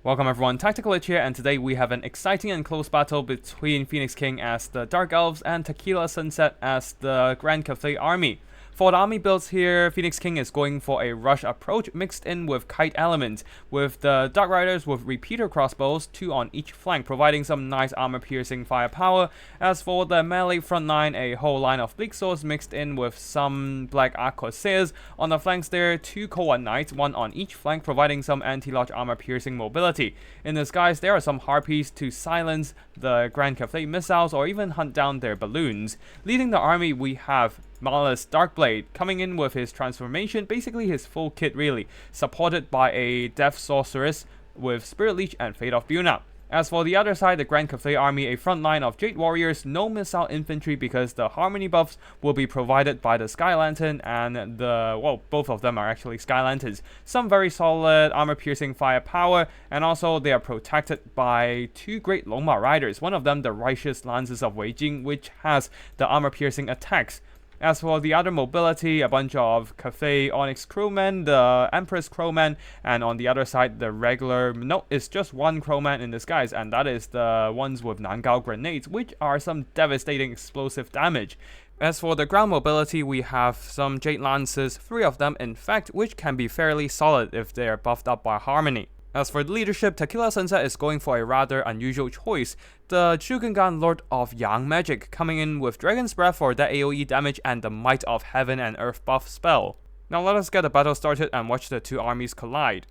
Welcome everyone, Tactical Lich here, and today we have an exciting and close battle between Phoenix King as the Dark Elves and Tequila Sunset as the Grand Cathay army. For the army builds here, Phoenix King is going for a rush approach mixed in with kite element, with the Dark Riders with repeater crossbows, 2 on each flank, providing some nice armor-piercing firepower. As for the melee front line, a whole line of Bleak Swords mixed in with some Black Arc Corsairs. On the flanks there, 2 Koa Knights, 1 on each flank, providing some anti-large armor-piercing mobility. In the skies, there are some Harpies to silence the Grand Cathay missiles or even hunt down their balloons. Leading the army, we have Malus Darkblade coming in with his transformation, basically his full kit really, supported by a Death Sorceress with Spirit Leech and Fate of Buna. As for the other side, the Grand Cathay army, a front line of Jade Warriors, no missile infantry because the Harmony buffs will be provided by the Sky Lantern and both of them are actually Sky Lanterns. Some very solid armor-piercing firepower, and also they are protected by 2 Great Longma Riders, one of them the Righteous Lances of Weijing, which has the armor-piercing attacks. As for the other mobility, a bunch of Cathay Onyx Crowmen, the Empress Crowman, and on the other side, the regular, it's just one Crowman in disguise, and that is the ones with Nangao grenades, which are some devastating explosive damage. As for the ground mobility, we have some Jade Lances, 3 of them in fact, which can be fairly solid if they are buffed up by Harmony. As for the leadership, Tequila Sunset is going for a rather unusual choice. The Shugengan Lord of Yang Magic coming in with Dragon's Breath for that AoE damage and the Might of Heaven and Earth buff spell. Now let us get the battle started and watch the 2 armies collide.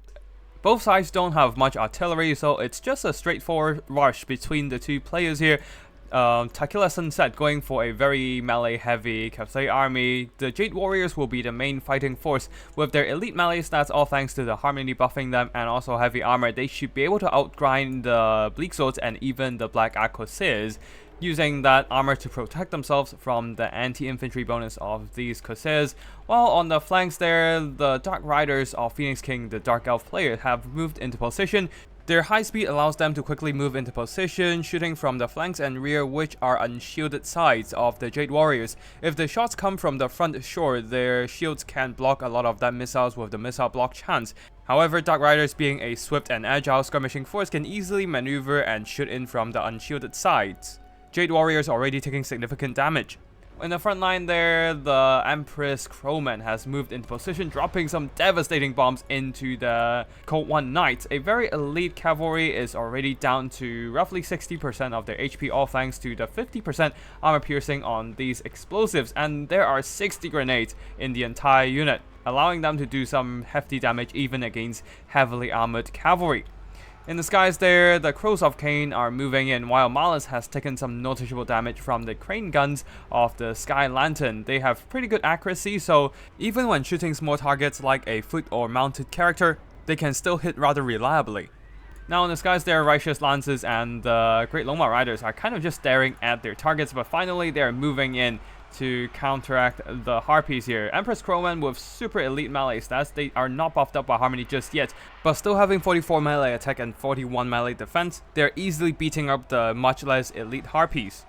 Both sides don't have much artillery, so it's just a straightforward rush between the 2 players here. Tequila Sunset going for a very melee heavy Cathay army. The Jade Warriors will be the main fighting force with their elite melee stats, all thanks to the Harmony buffing them and also heavy armor. They should be able to outgrind the Bleak Swords and even the Black Arc Corsairs, using that armor to protect themselves from the anti-infantry bonus of these Corsairs. While on the flanks there, the Dark Riders of Phoenix King, the Dark Elf player, have moved into position. Their high speed allows them to quickly move into position, shooting from the flanks and rear, which are unshielded sides of the Jade Warriors. If the shots come from the front shore, their shields can block a lot of that missiles with the missile block chance. However, Dark Riders, being a swift and agile skirmishing force, can easily maneuver and shoot in from the unshielded sides. Jade Warriors already taking significant damage. In the front line there, the Empress Crowman has moved into position, dropping some devastating bombs into the Code 1 Knights. A very elite cavalry is already down to roughly 60% of their HP, all thanks to the 50% armor piercing on these explosives, and there are 60 grenades in the entire unit, allowing them to do some hefty damage even against heavily armored cavalry. In the skies there, the Crows of Cain are moving in, while Malus has taken some noticeable damage from the crane guns of the Sky Lantern. They have pretty good accuracy, so even when shooting small targets like a foot or mounted character, they can still hit rather reliably. Now in the skies there, Righteous Lances and the Great Longma Riders are kind of just staring at their targets, but finally they are moving in to counteract the Harpies here. Empress Crowman with super elite melee stats. They are not buffed up by Harmony just yet, but still having 44 melee attack and 41 melee defense, they're easily beating up the much less elite Harpies.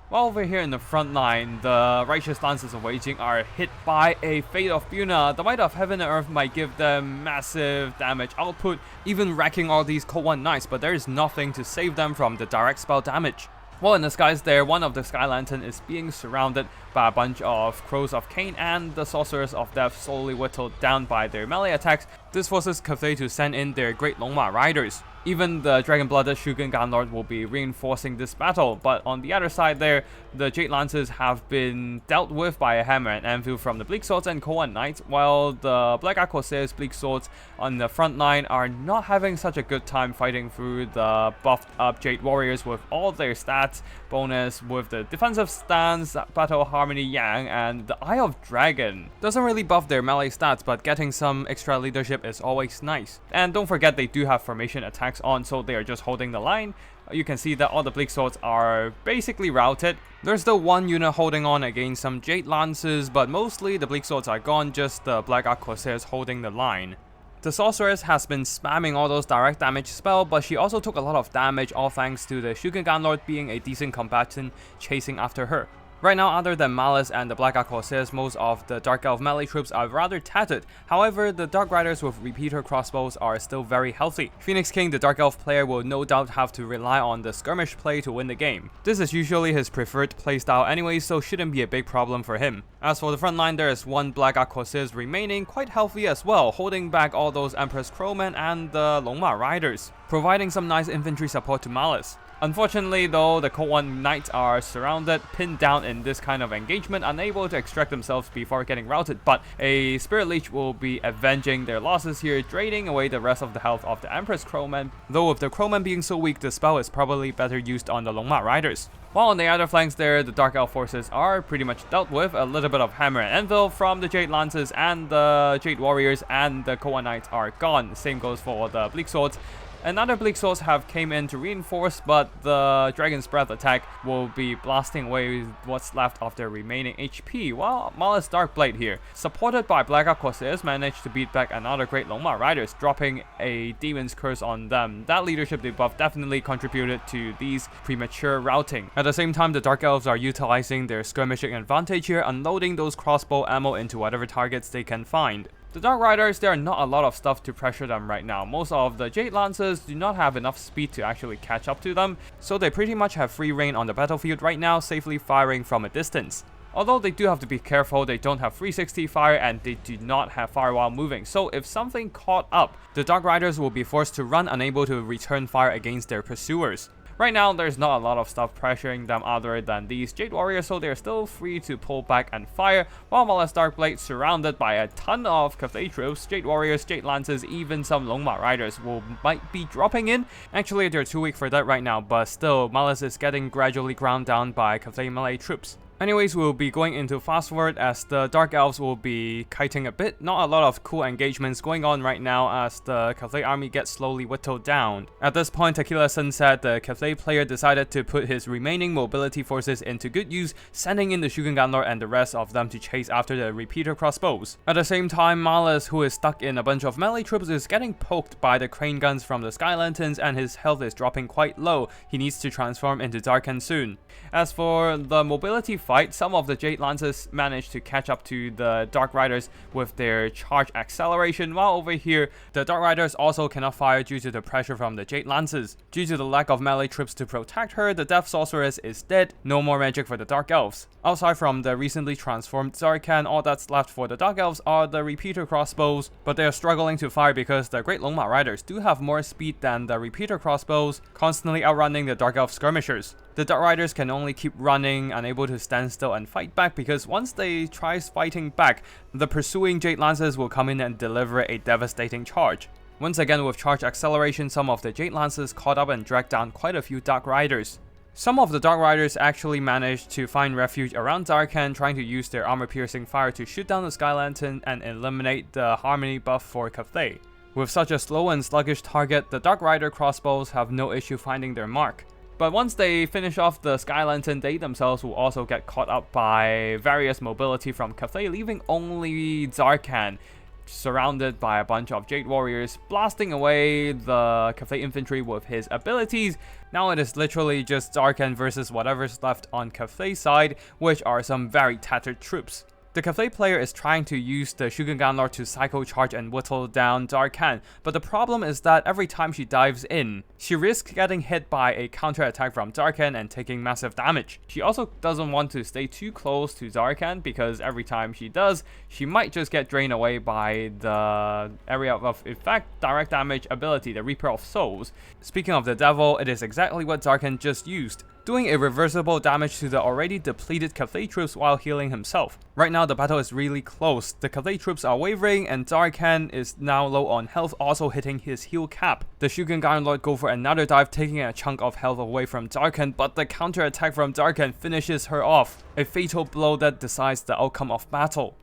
While over here in the front line, the Righteous Lances of Weijing are hit by a Fate of Buna. The Might of Heaven and Earth might give them massive damage output, even wrecking all these Code 1 Knights, but there is nothing to save them from the direct spell damage. While in the skies there, one of the Sky Lantern is being surrounded by a bunch of Crows of Cain, and the Sorcerers of Death slowly whittled down by their melee attacks. This forces Cathay to send in their Great Longma Riders. Even the Dragon-Blooded Shugengan Lord will be reinforcing this battle, but on the other side there, the Jade Lances have been dealt with by a Hammer and Anvil from the Bleak Swords and Koa Knights, while the Black Arc Corsairs Bleak Swords on the front line are not having such a good time fighting through the buffed up Jade Warriors with all their stats bonus, with the defensive stance, Battle Harmony Yang, and the Eye of Dragon. Doesn't really buff their melee stats, but getting some extra leadership is always nice. And don't forget, they do have formation attacks on, so they are just holding the line. You can see that all the Bleak Swords are basically routed. There's still one unit holding on against some Jade Lances, but mostly the Bleak Swords are gone, just the Black Arc Corsairs holding the line. The Sorceress has been spamming all those direct damage spell, but she also took a lot of damage, all thanks to the Shugengan Lord being a decent combatant chasing after her. Right now, other than Malus and the Black Corsairs, most of the Dark Elf melee troops are rather tattered. However, the Dark Riders with repeater crossbows are still very healthy. Phoenix King, the Dark Elf player, will no doubt have to rely on the skirmish play to win the game. This is usually his preferred playstyle anyway, so shouldn't be a big problem for him. As for the front line, there is one Black Corsairs remaining, quite healthy as well, holding back all those Empress Crowmen and the Longma Riders, providing some nice infantry support to Malus. Unfortunately though, the Cold One Knights are surrounded, pinned down in this kind of engagement, unable to extract themselves before getting routed, but a Spirit Leech will be avenging their losses here, draining away the rest of the health of the Empress Crowmen, though with the Crowmen being so weak, the spell is probably better used on the Longma Riders. While on the other flanks there, the Dark Elf forces are pretty much dealt with, a little bit of hammer and anvil from the Jade Lances and the Jade Warriors, and the Cold One Knights are gone. Same goes for the Bleak Swords. Another Bleak Swords have came in to reinforce, but the Dragon's Breath attack will be blasting away what's left of their remaining HP, while Malus Darkblade here, supported by Black Corsairs, managed to beat back another great Longma Riders, dropping a Demon's Curse on them. That leadership debuff definitely contributed to these premature routing. At the same time, the Dark Elves are utilizing their skirmishing advantage here, unloading those crossbow ammo into whatever targets they can find. The Dark Riders, there are not a lot of stuff to pressure them right now. Most of the Jade Lancers do not have enough speed to actually catch up to them, so they pretty much have free reign on the battlefield right now, safely firing from a distance. Although they do have to be careful, they don't have 360 fire and they do not have fire while moving, so if something caught up, the Dark Riders will be forced to run, unable to return fire against their pursuers. Right now, there's not a lot of stuff pressuring them other than these Jade Warriors, so they're still free to pull back and fire, while Malus Darkblade, surrounded by a ton of Cathay troops, Jade Warriors, Jade Lances, even some Longma Riders might be dropping in. Actually, they're too weak for that right now, but still, Malus is getting gradually ground down by Cathay melee troops. Anyways, we'll be going into fast forward as the Dark Elves will be kiting a bit. Not a lot of cool engagements going on right now as the Cathay army gets slowly whittled down. At this point, Tequila Sunset, the Cathay player, decided to put his remaining mobility forces into good use, sending in the Shogun Lord and the rest of them to chase after the repeater crossbows. At the same time, Malus, who is stuck in a bunch of melee troops, is getting poked by the crane guns from the Sky Lanterns and his health is dropping quite low. He needs to transform into Darken soon. As for the mobility fight, some of the Jade Lancers managed to catch up to the Dark Riders with their charge acceleration, while over here, the Dark Riders also cannot fire due to the pressure from the Jade Lancers. Due to the lack of melee troops to protect her, the Death Sorceress is dead, no more magic for the Dark Elves. Outside from the recently transformed Zarkan, all that's left for the Dark Elves are the repeater crossbows, but they are struggling to fire because the Great Longma Riders do have more speed than the repeater crossbows, constantly outrunning the Dark Elf skirmishers. The Dark Riders can only keep running, unable to stand still and fight back, because once they try fighting back, the pursuing Jade Lancers will come in and deliver a devastating charge. Once again, with charge acceleration, some of the Jade Lancers caught up and dragged down quite a few Dark Riders. Some of the Dark Riders actually managed to find refuge around Zarkan, trying to use their armor-piercing fire to shoot down the Sky Lantern and eliminate the Harmony buff for Cathay. With such a slow and sluggish target, the Dark Rider crossbows have no issue finding their mark. But once they finish off the Sky Lantern, they themselves will also get caught up by various mobility from Cathay, leaving only Zarkan surrounded by a bunch of Jade Warriors, blasting away the Cathay infantry with his abilities. Now it is literally just Zarkan versus whatever's left on Cathay's side, which are some very tattered troops. The Cathay player is trying to use the Shogun Lord to psycho charge and whittle down Zarkan, but the problem is that every time she dives in, she risks getting hit by a counter attack from Zarkan and taking massive damage. She also doesn't want to stay too close to Zarkan because every time she does, she might just get drained away by the area of effect direct damage ability, the Reaper of Souls. Speaking of the devil, it is exactly what Zarkan just used, doing irreversible damage to the already depleted Cathay troops while healing himself. Right now the battle is really close, the Cathay troops are wavering and Zarkan is now low on health, also hitting his heal cap. The Shogun Lord go for another dive, taking a chunk of health away from Zarkan, but the counter attack from Zarkan finishes her off, a fatal blow that decides the outcome of battle.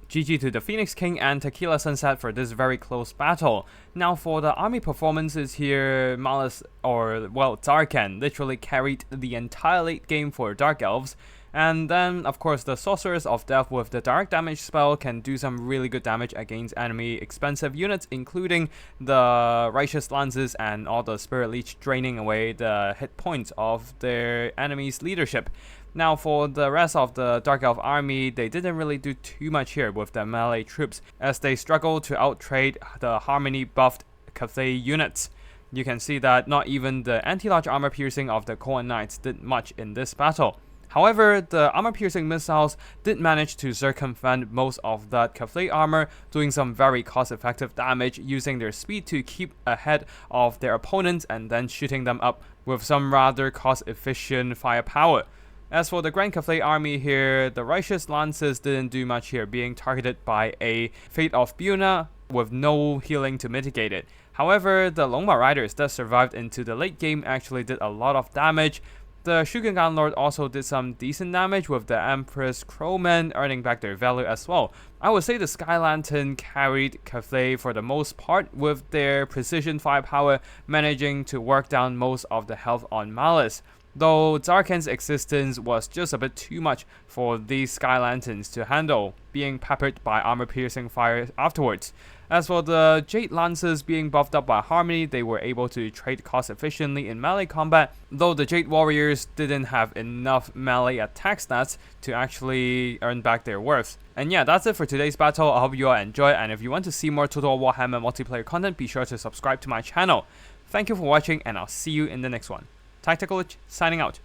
GG to the Phoenix King and Tequila Sunset for this very close battle. Now for the army performances here, Malus, Zarkan literally carried the entire late game for Dark Elves. And then, of course, the Sorceress of Death with the direct damage spell can do some really good damage against enemy expensive units, including the Righteous Lances and all the Spirit Leech, draining away the hit points of their enemy's leadership. Now for the rest of the Dark Elf army, they didn't really do too much here with their melee troops, as they struggled to outtrade the Harmony buffed Cathay units. You can see that not even the anti-large armor piercing of the Cohen Knights did much in this battle. However, the armor-piercing missiles did manage to circumvent most of that Cathay armor, doing some very cost-effective damage using their speed to keep ahead of their opponents and then shooting them up with some rather cost-efficient firepower. As for the Grand Cathay army here, the Righteous Lances didn't do much here, being targeted by a Fate of Buna with no healing to mitigate it. However, the Longma Riders that survived into the late game actually did a lot of damage. The Shugengan Lord also did some decent damage, with the Empress Crowmen earning back their value as well. I would say the Sky Lantern carried Cathay for the most part, with their precision firepower managing to work down most of the health on Malus, though Zarkan's existence was just a bit too much for these Sky Lanterns to handle, being peppered by armor-piercing fire afterwards. As for the Jade Lancers being buffed up by Harmony, they were able to trade cost efficiently in melee combat, though the Jade Warriors didn't have enough melee attack stats to actually earn back their worth. And yeah, that's it for today's battle. I hope you all enjoy, and if you want to see more Total Warhammer multiplayer content, be sure to subscribe to my channel. Thank you for watching, and I'll see you in the next one. Tactical Lich, signing out.